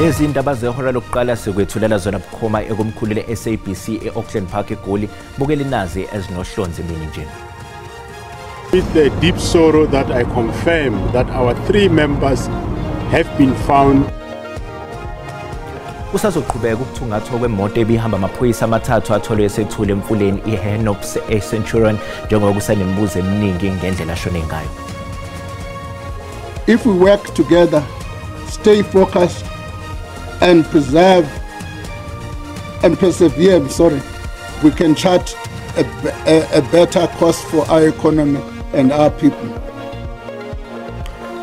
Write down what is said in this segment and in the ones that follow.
Lezi indaba zehora lokuqala sikwethulela zona bukhoma ekomkhulu le-SABC e-Auckland Park eGoli. Bukele nazi ezinohlonze imini nje. With the deep sorrow that I confirm that our 3 members have been found. Kusazoqhubeka ukuthungathwa kwemoto ebihamba amaphoyisa amathathu atholwe esethule emfuleni iHenops eCenturion njengoba kusanemibuzo eminingi ngendlela ashone ngayo. If we work together, stay focused and persevere, we can chart a better course for our economy and our people.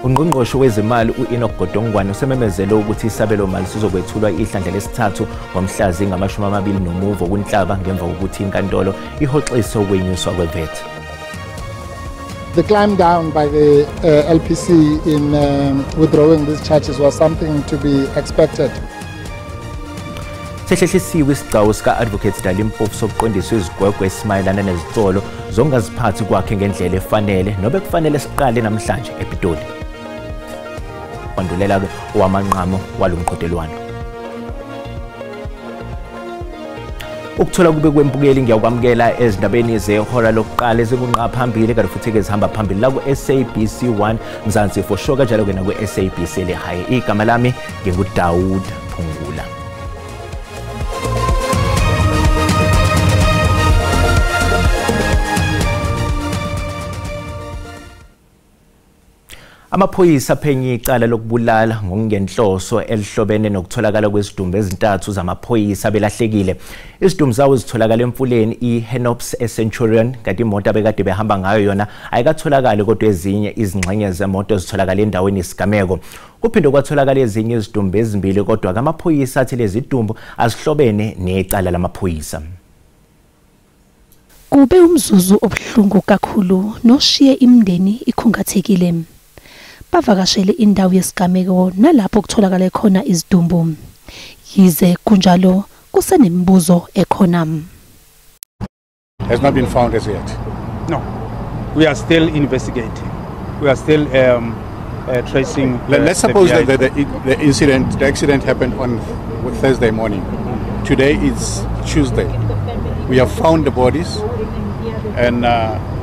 Ungqongqoshe wezimali uEnoch Godongwana usememezele ukuthi isabelo mali sizokwethulwa ihlandla lesithathu ngomhla zingama-21 kuNhlaba ngemva kokuthi inkantolo ihoxisa ukwenyuswa kweVAT. The climb down by the LPC in withdrawing these charges was something to be expected. Sehlehlisiwe isigcawu sika-Advocate Dalimpofu sokuqondiswa izigwegwe esimayelana nezitolo zongaziphathi kwakhe ngendlela efanele nobe kufanele siqale namhlanje ePitoli. Kwandulela-ke owamanqamo walo mqhudelwano. Ukuthola kube kwempukeli ngiyakwamukela ezindabeni zehora lokuqala ezikunqa phambili kanti futhi ke zihamba phambili la ku-SABC 1 Mzansi for sure kanjalo ke na ku-SABC lehaye. Igama lami nginguDaud Phungula. Amaphoyisa aphenye icala lokubulala ngokungenhloso elihlobene nokutholakala kwezidumbu ezintathu zamaphoyisa abelahlekile. Izidumbu zawo zitholakala emfuleni iHenops eCenturion kanti imoto abekade behamba ngayo yona ayikatholakali kodwa ezinye izingxenye zemoto zitholakala endaweni yesigameko. Kuphinde kwatholakala ezinye izidumbu ezimbili kodwa amaphoyisa athi lezi zidumbu azihlobene necala lamaphoyisa. Kube umzuzu obuhlungu kakhulu noshiye imndeni ikhungathekile. Bavakashele indawo yesigameko nalapho kutholakala khona izidumbu. Yize kunjalo kusenemibuzo ekhona. Has not been found as yet. No, we are still investigating. We are still tracing. Let's suppose that the accident happened on Thursday morning. Today is Tuesday. We have found the bodies, and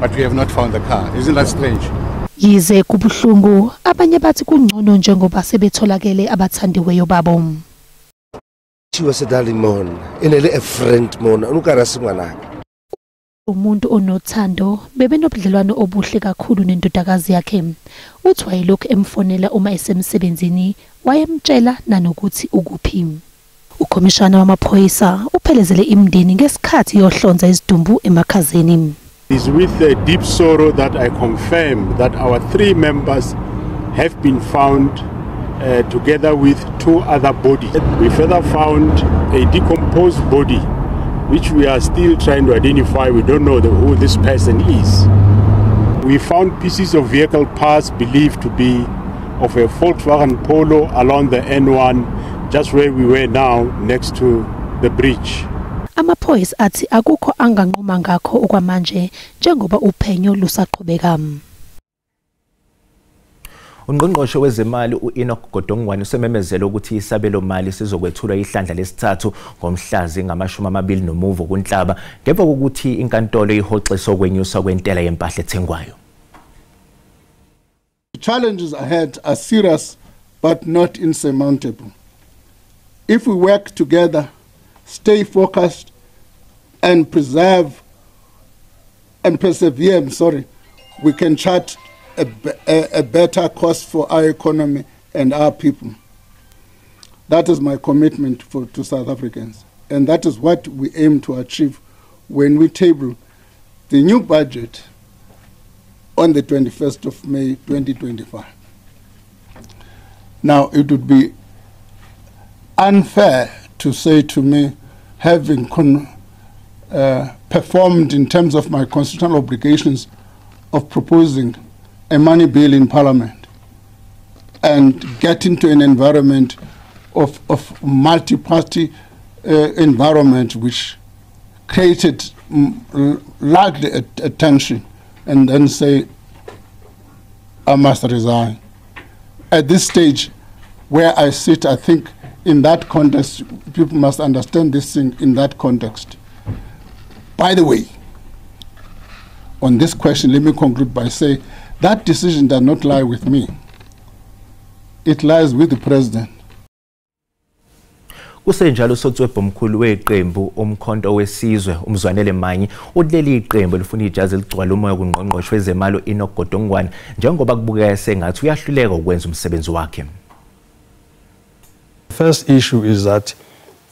but we have not found the car. Isn't that strange? Yize kubuhlungu abanye bathi kungcono njengoba sebetholakele abathandiweyo babo. She was a darling mon, a friend mon, unukarasingwanake. Umuntu onothando bebenobudlelwano obuhle kakhulu nendodakazi yakhe. Uthi wayelokhu emfonela uma esemsebenzini wayemtshela nanokuthi ukuphi. Ukhomishana wamaphoyisa uphelezele imndeni ngesikhathi yohlonza izidumbu emakhazeni. It is with a deep sorrow that I confirm that our 3 members have been found together with 2 other bodies. We further found a decomposed body which we are still trying to identify. We don't know who this person is. We found pieces of vehicle parts believed to be of a Volkswagen Polo along the N1 just where we were now next to the bridge. Amaphoyisa athi akukho anganquma ngakho okwamanje njengoba uphenyo lusaqhubeka. Ungqongqoshe wezimali uEnoch Godongwana usememezele ukuthi isabelo mali sizokwethulwa ihlandla lesithathu ngomhla zingama-21 kuNhlaba ngemva kokuthi inkantolo ihoxisa ukwenyuswa kwentela yempahla ethengwayo. The challenges ahead are serious but not insurmountable. If we work together, stay focused and persevere, we can chart a better course for our economy and our people. That is my commitment to South Africans, and that is what we aim to achieve when we table the new budget on the 21st of May 2025. Now, it would be unfair to say to me, having performed in terms of my constitutional obligations of proposing a money bill in Parliament and get into an environment of multi-party environment which created largely a tension, and then say, I must resign. At this stage where I sit, I think in that context, people must understand this thing in that context. By the way, on this question, let me conclude by saying that decision does not lie with me. It lies with the president. Kusenjalo sotswebhu omkhulu weqembu umkhonto wesizwe uMzwanele Manyi uleli iqembu lifuna ijazi eligcwala umoya kungqongqoshe wezemali Enoch Godongwana njengoba kubukeka sengathi uyahluleka ukwenza umsebenzi wakhe. The first issue is that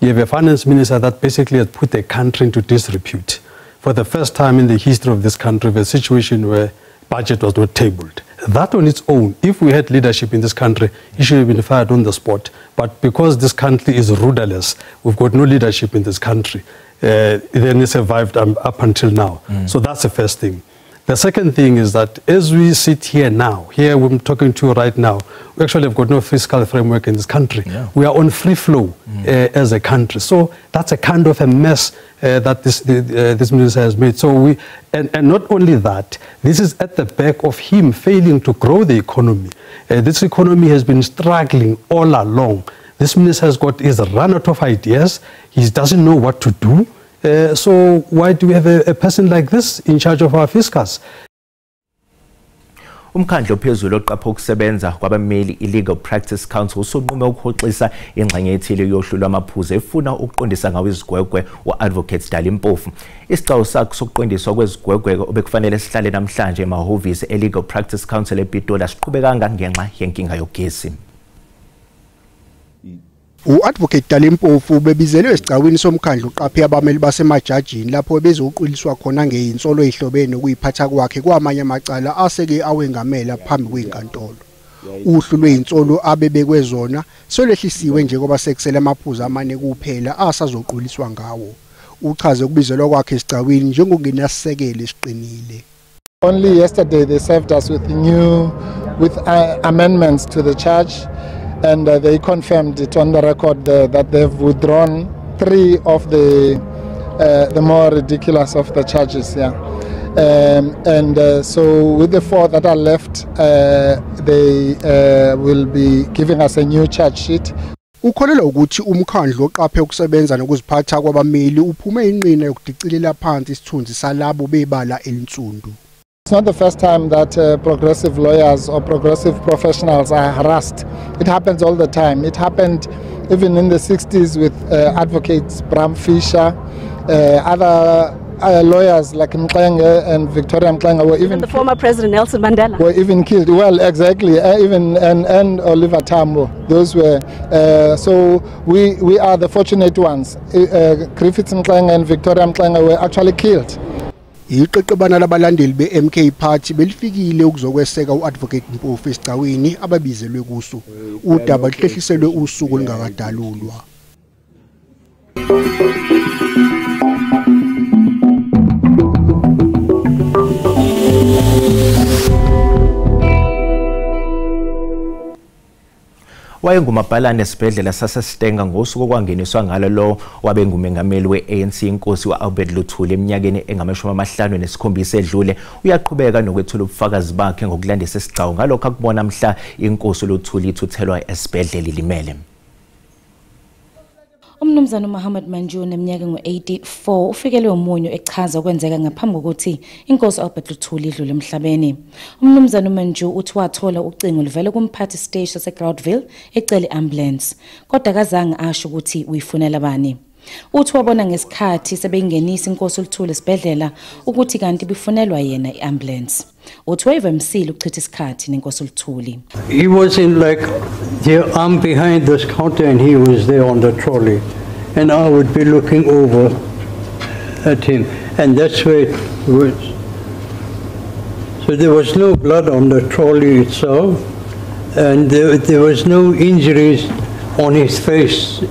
you have a finance minister that basically has put the country into disrepute. For the first time in the history of this country, the situation where budget was not tabled. That on its own, if we had leadership in this country, it should have been fired on the spot. But because this country is rudderless, we've got no leadership in this country, then it survived up until now. So that's the first thing. The second thing is that as we sit here now, here we're talking to you right now, we actually have got no fiscal framework in this country. Yeah. We are on free flow as a country. So that's a kind of a mess that this minister has made. So and not only that, this is at the back of him failing to grow the economy. This economy has been struggling all along. This minister is run out of ideas. He doesn't know what to do. So why do we have a person like this in charge of our fiscus? Umkhandlu ophezulu oqapha ukusebenza kwabameli iLegal Practice Council usunqume ukuhoxisa ingxenye ethile yohlu lwamaphuzu efuna ukuqondisa ngawo izigwegwe uAdvocate Dali Mpofu. Isicelo sakhe sokuqondiswa kwezigwegwe obekufanele sihlale namhlanje emahhovisi eLegal Practice Council ePitoli siqhubekanga ngenxa yenkinga yogesi. U-Advocate Dali Mpofu bebizelwe esigcawini somkhandlu uqaphe abameli basemajajini lapho bezoqwiliswa khona ngeinsolo ezihlobene nokuyiphatha kwakhe kwamanye amacala aseke awengamela phambi kwenkantolo. Uhlu lweinsolo abebekwezona solehlisiwe njengoba sekusele amaphuzu amane kuphela asazoqwiliswa ngawo. Uchaze ukubizelwa kwakhe esigcawini njengokungenasekele esiqinile. Only yesterday they served us with amendments to the charge. And they confirmed it on the record that they've withdrawn 3 of the more ridiculous of the charges. Yeah, so with the 4 that are left, they will be giving us a new charge sheet. Ukholelwa ukuthi umkhandlu oqaphe ukusebenza nokuziphatha kwabameli uphume inqina yokudicilela phansi isithunzi salabo bebala elinsundu. It's not the first time that progressive lawyers or progressive professionals are harassed. It happens all the time. It happened even in the 60s with advocates Bram Fischer, other lawyers like Mxenge and Victoria Mxenge were even the former President Nelson Mandela were even killed. Well, exactly. Even and Oliver Tambo. Those were so we are the fortunate ones. Griffith Mxenge and Victoria Mxenge were actually killed. Iqeqebana labalandeli beMK Party belifikile ukuzokweseka uAdvocate Mpofu esigcawini ababizelwe kuso. Udaba lihlehliselwe usuku lingakadalulwa. Wayengumabhalane esibhedlela saseStenga ngosuku okwangeniswa ngalo lo wabengumengameli weANC inkosi uAlbert Luthuli eminyakeni engama-57 edlule uyaqhubeka nokwethula ubufakazi bakhe ngokulandisa isigcawu ngalokho akubona mhla inkosi uLuthuli ithuthelwa esibhedlela ilimele. Umnumzana Muhammad Manju oneminyaka ngo-84 ufikelwe umunyu echaza okwenzeka ngaphambi kokuthi inkosi Albert Luthuli idlule emhlabeni. Umnumzana Manju uthi wathola ucingo livela kumphathi stage saseGroundville ecele ambulance kodwa kazange asho ukuthi uyifunela bani. Uthi wabona ngesikhathi sebengenisa inkosi uLuthuli esibhedlela ukuthi kanti bifunelwa yena iambulance. Uthi wayevamsile ukuchitha isikhathi nenkosi uLuthuli. He was in like the arm behind this counter and he was there on the trolley and I would be looking over at him and that's where it was. So there was no blood on the trolley itself and there was no injuries on his face.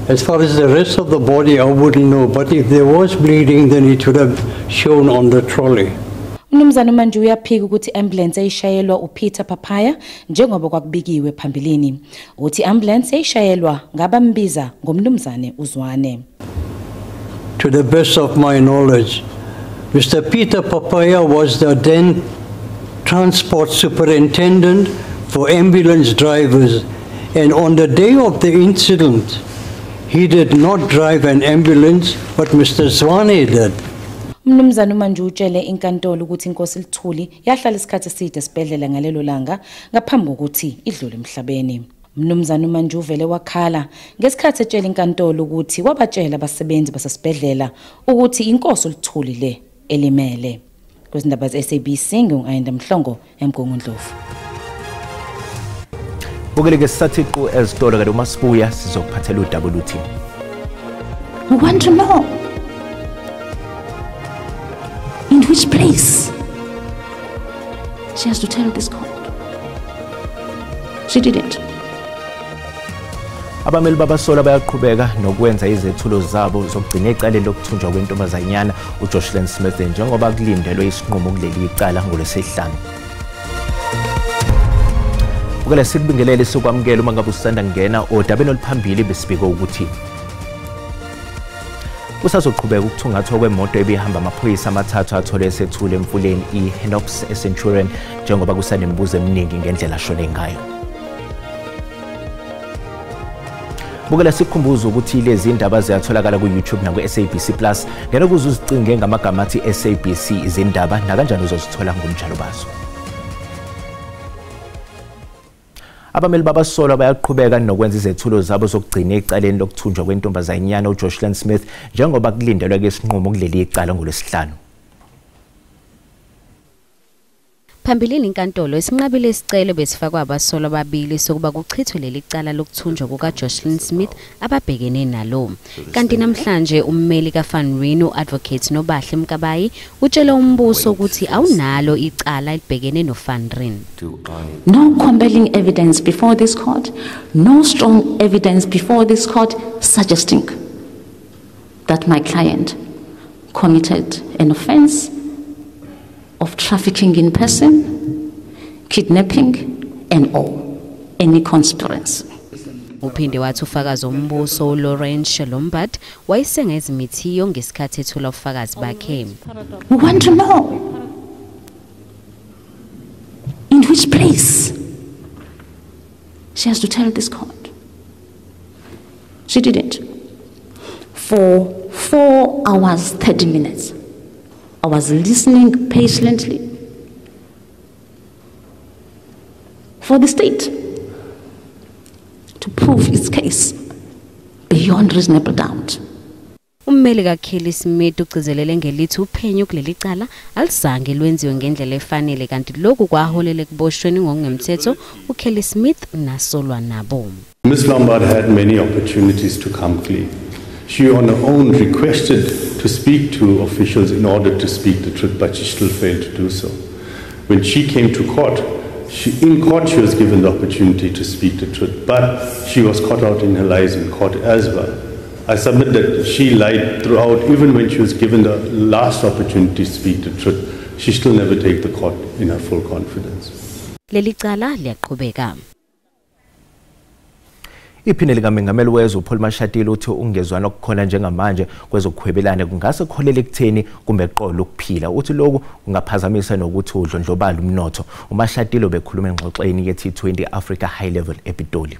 As far as the rest of the body, I wouldn't know. But if there was bleeding, then it would have shown on the trolley. Umnumzana Manju uyaphika ukuthi ambulance ayishayelwa uPeter Papaya njengoba kwakubikiwe phambilini. Uthi ambulance ayishayelwa ngabambiza ngomnumzane uZwane. To the best of my knowledge, Mr. Peter Papaya was the then transport superintendent for ambulance drivers. And on the day of the incident, he did not drive an ambulance, but Mr. Zwane did. Mnumzana uManju utshele inkantolo ukuthi inkosi Luthuli yahlala isikhathi eside esibhedlela ngalelo langa ngaphambi kokuthi idlule emhlabeni. Mnumzana uManju vele wakhala ngesikhathi etshela inkantolo ukuthi wabatshela abasebenzi basesibhedlela ukuthi inkosi Luthuli le elimele. Kwezindaba ze-SABC ngiungayenda Mhlongo eMgungundlovu. Bukeleke sisathiqu ezitolo kanti uma sibuya sizokuphathela udaba oluthini. We want to know in which place she has to tell this court. She didn't. Abameli babasola bayaqhubeka nokwenza izethulo zabo zokugcina icala lokuthunjwa kwentombazanyana uJocelyn Smith njengoba kulindelwe isinqumo kuleli icala ngolwesihlanu. Ukele sikubingelele sokwamukela uma ngabe usanda ngena odabeni oluphambili besibike ukuthi kusazoqhubeka ukuthungathwa kwemoto ebihamba amaphoyisa amathathu athole esethule emfuleni iHenops eCenturion njengoba kusanembuzo eminingi ngendlela ashone ngayo. Bukela sikhumbuza ukuthi lezi indaba ziyatholakala ku YouTube na ku SABC Plus ngeke kuzuzicinge ngamagama athi SABC izindaba na kanjani uzozithola ngomjalo bazo. Abameli babasola bayaqhubeka nokwenza izethulo zabo zokugcina icaleni lokuthunjwa kwentombazanyana uJocelyn Smith njengoba kulindelwe kesinqumo kuleli icala ngolwesihlanu. Phambilini inkantolo isinqabile isicelo besifakwa abasola ababili sokuba kuchithwe leli cala lokuthunjwa kukaJocelyn Smith ababhekene nalo. Kanti namhlanje ummeli kaFanrino uAdvocate Nobahle Mkabayi utshela umbuso ukuthi awunalo icala elibhekene noFanrino. No compelling evidence before this court, no strong evidence before this court suggesting that my client committed an offense of trafficking in person, kidnapping, and all, any conspiracy. Uphinde wathi ufakazi ombuso Lawrence Lombard wayesengeza imithiyo ngesikhathi ethula ufakazi bakhe. We want to know in which place she has to tell this court. She didn't. For 4 hours, 30 minutes. I was listening patiently for the state to prove its case beyond reasonable doubt. Ummeli kaKelly Smith ugcizelele ngelithi uphenyo kuleli cala alizange lwenziwe ngendlela efanele kanti lokhu kwaholela ekuboshweni ngokungemthetho uKelly Smith nasolwa nabo. Ms. Lombard had many opportunities to come clean. She on her own requested to speak to officials in order to speak the truth, but she still failed to do so. When she came to court, she was given the opportunity to speak the truth, but she was caught out in her lies in court as well. I submit that she lied throughout, even when she was given the last opportunity to speak the truth. She still never take the court in her full confidence. Leli cala liyaqhubeka. Iphini likaMengameli wezwe uPaul Mashatile uthi ungezwana okukhona njengamanje kwezokuhwebelana kungase kuholele ekutheni kumbe eqolo ukuphila uthi lokhu kungaphazamisa nokuthi udlondlobala umnotho. uMashatile bekhuluma engxoxweni ye-T20 Africa High Level ePitoli.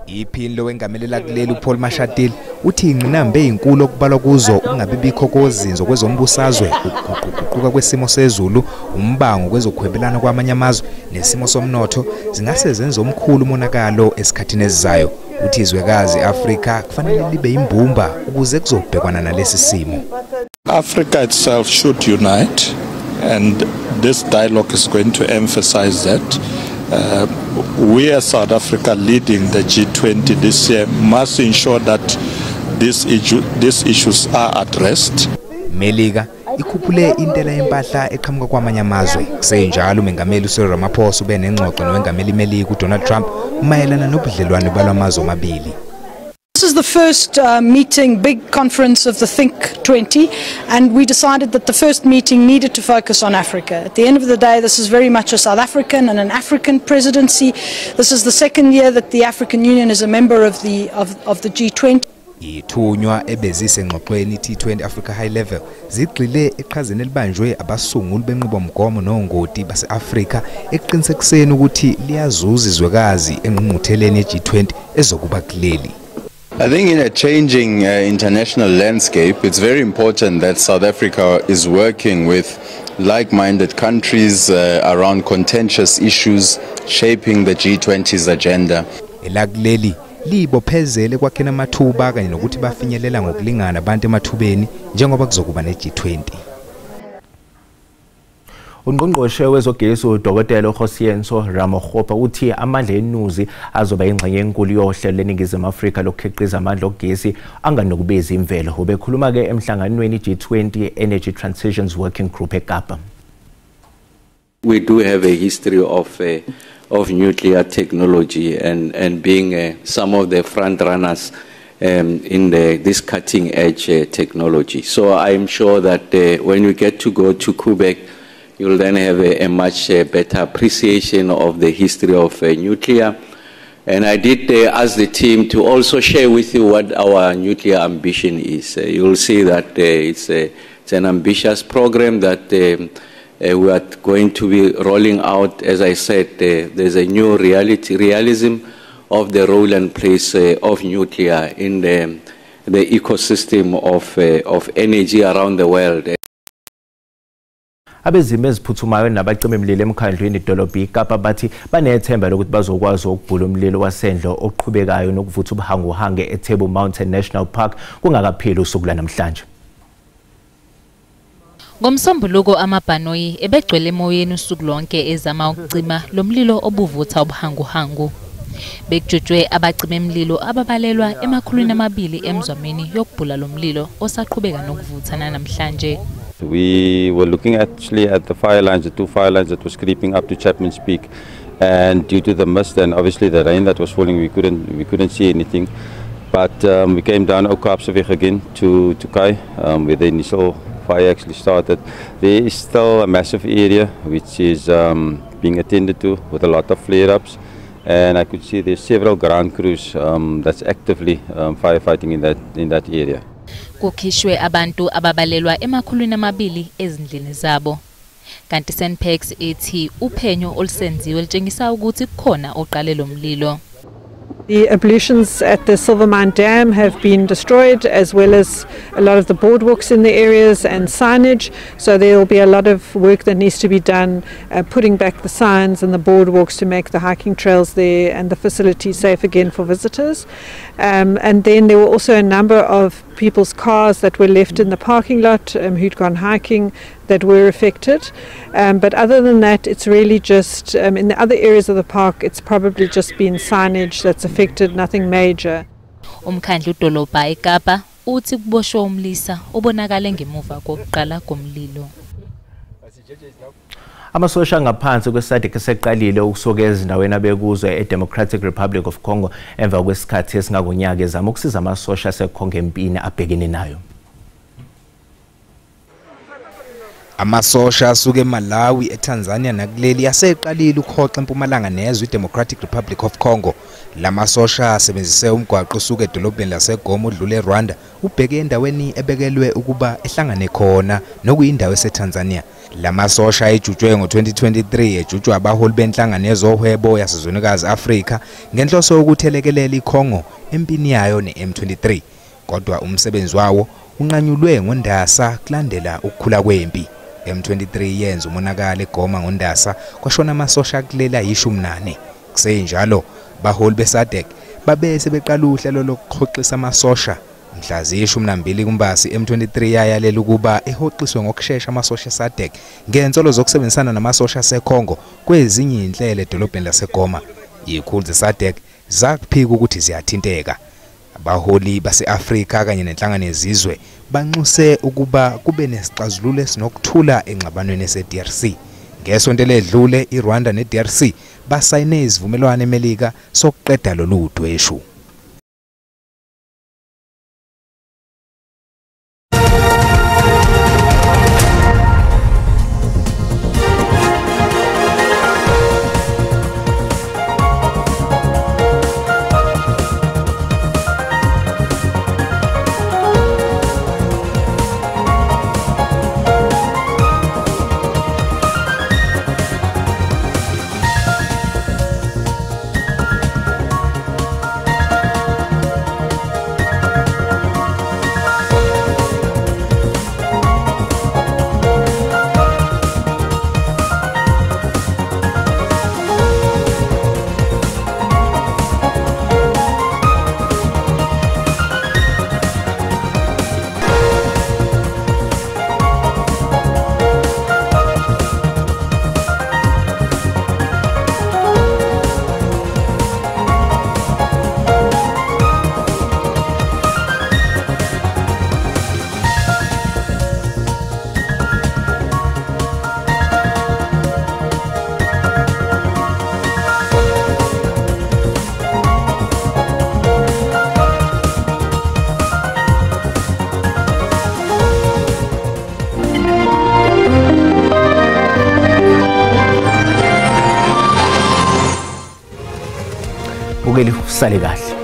Iphini lowengamelela kuleli uPaul Mashatile uthi ingqinamba ezinkulu okubalwa kuzo ungabibikho kozinzo kwezombusazwe ukuguquka kwesimo sezulu umbango kwezokuhwebelana kwamanye amazwe nesimo somnotho zingase zenze omkhulu umonakalo esikhathini ezizayo uthi izwekazi Afrika kufanele libe imbumba ukuze kuzobhekwana nalesi simo. Africa itself should unite, and this dialogue is going to emphasize that. We as South Africa leading the G20 this year must ensure that these issues are addressed. Melika ikhuphule intela yempahla eqhamuka kwamanye amazwe kusenjalo umengameli uCyril Ramaphosa ube nengxoxo nowengameli Melika uDonald Trump mayelana nobudlelwano balamazwe amabili. This is the first big conference of the Think 20, and we decided that the first meeting needed to focus on Africa. At the end of the day, this is very much a South African and an African presidency. This is the second year that the African Union is a member of the G20. Ithunywa ebezisengxoxweni T20 Africa High Level zigxile eqhazeni elibanjwe abasunguli benqubomgomo nongoti base-Afrika eqinisekiseni ukuthi liyazuza izwekazi engqungqutheleni ye-G20 ezokuba kuleli. I think in a changing international landscape, it's very important that South Africa is working with like-minded countries around contentious issues shaping the G20's agenda. Elakuleli libophezele kwakhena amathuba kanye nokuthi bafinyelela ngokulingana abantu emathubeni njengoba kuzokuba ne-G20. Ungqongqoshe wezogesi uDokotela uHosiyenso Ramokgopa uthi amandla enuzi azoba ingxenye enkulu yohlelo leNingizimu Afrika lokukhiqiza amandla ogesi anganokubeza imvelo. Ubekhuluma ke emhlanganweni G20 Energy Transitions Working Group eKapa. We do have a history of nuclear technology and being some of the front runners in this cutting edge technology. So I'm sure that when we get to go to Quebec, you'll then have a much better appreciation of the history of nuclear. And I did ask the team to also share with you what our nuclear ambition is. You'll see that it's an ambitious program that we are going to be rolling out. As I said, there's a new realism of the role and place of nuclear in the ecosystem of energy around the world. Abezimo eziphuthumayo nabacima imlilo emkhandlweni idolobha iKapa bathi banethemba lokuthi bazokwazi ukubhula umlilo wasendlo oqhubekayo nokuvutha ubuhanguhange eTable Mountain National Park kungakapheli usuku lanamhlanje. Ngomsombuluko amabhanoyi ebegcwele emoyeni usuku lonke ezama ukucima lomlilo obuvutha ubuhanguhangu. Bekujutshwe abacima emlilo ababalelwa emakhulwini amabili emzameni yokubhula lomlilo osaqhubeka nokuvuthana namhlanje. We were looking actually at the fire lines, the two fire lines that was creeping up to Chapman's Peak, and due to the mist and obviously the rain that was falling, we couldn't see anything. But we came down Okaapseweg again to Kai, where the initial fire actually started. There is still a massive area which is being attended to with a lot of flare-ups, and I could see there's several ground crews that's actively firefighting in that area. Kukhishwe abantu ababalelwa emakhulwini amabili ezindlini zabo. Kanti Senpex ethi uphenyo olusenziwe litshengisa ukuthi kukhona oqale lo mlilo. The ablutions at the Silver Mine Dam have been destroyed, as well as a lot of the boardwalks in the areas and signage. So there will be a lot of work that needs to be done, putting back the signs and the boardwalks to make the hiking trails there and the facilities safe again for visitors. And then there were also a number of people's cars that were left in the parking lot who'd gone hiking that were affected. But other than that, it's really just, in the other areas of the park, it's probably just been signage that's affected, nothing major. Umkhandlu dolobha eKapa uthi kuboshwe umlisa obonakale ngemuva kokuqala komlilo. Amasosha ngaphansi kweSADC eseqalile ukusoka ezindaweni abekuzo eDemocratic Republic of Congo emva kwesikhathi esingakonyaka ezama ukusiza amasosha aseKongo empini abhekene nayo. Amasosha asuke eMalawi, eTanzania nakuleli yaseqalile ukhoxa eMpumalanga nezwe iDemocratic Republic of Congo. Lamasosha asebenzise umgwaqo usuke edolobheni laseGoma udlule eRwanda ubheke endaweni ebekelwe ukuba ehlangane khona nokuyindawo eseTanzania. Lamasosha ejutshwe ngo-2023 ejutshwa abaholi benhlangano yezohwebo yasezwenikazi Afrika ngenhloso yokuthelekelela iCongo empini yayo ne-M23. Kodwa umsebenzi wawo unqanyulwe ngoNdasa kulandela ukukhula kwempi. M23 yenza umonakalo eGoma ngoNdasa kwashona amasosha kulela yi-18. Kusenjalo baholi beSADC babese beqala uhlelo lokukhoxisa amasosha. Mhla ziyi-12 kuMbasi M23 yayalela ukuba ehoxiswe ngokusheshsha amasosha eSADC ngensolo zokusebenzisana namasosha aseKongo kwezinye inhlelo edolobheni laseGoma. Izikhulu zeSADC zakuphika ukuthi ziyathinteka. Abaholi base-Afrika kanye nenhlangano yezizwe banxuse ukuba kube nesixazululo esinokuthula engxabanweni ese-DRC. Ngesonto ledlule iRwanda neDRC basayine izivumelwano eMelika sokuqeda lolu dweshu. bukeli usale kahle.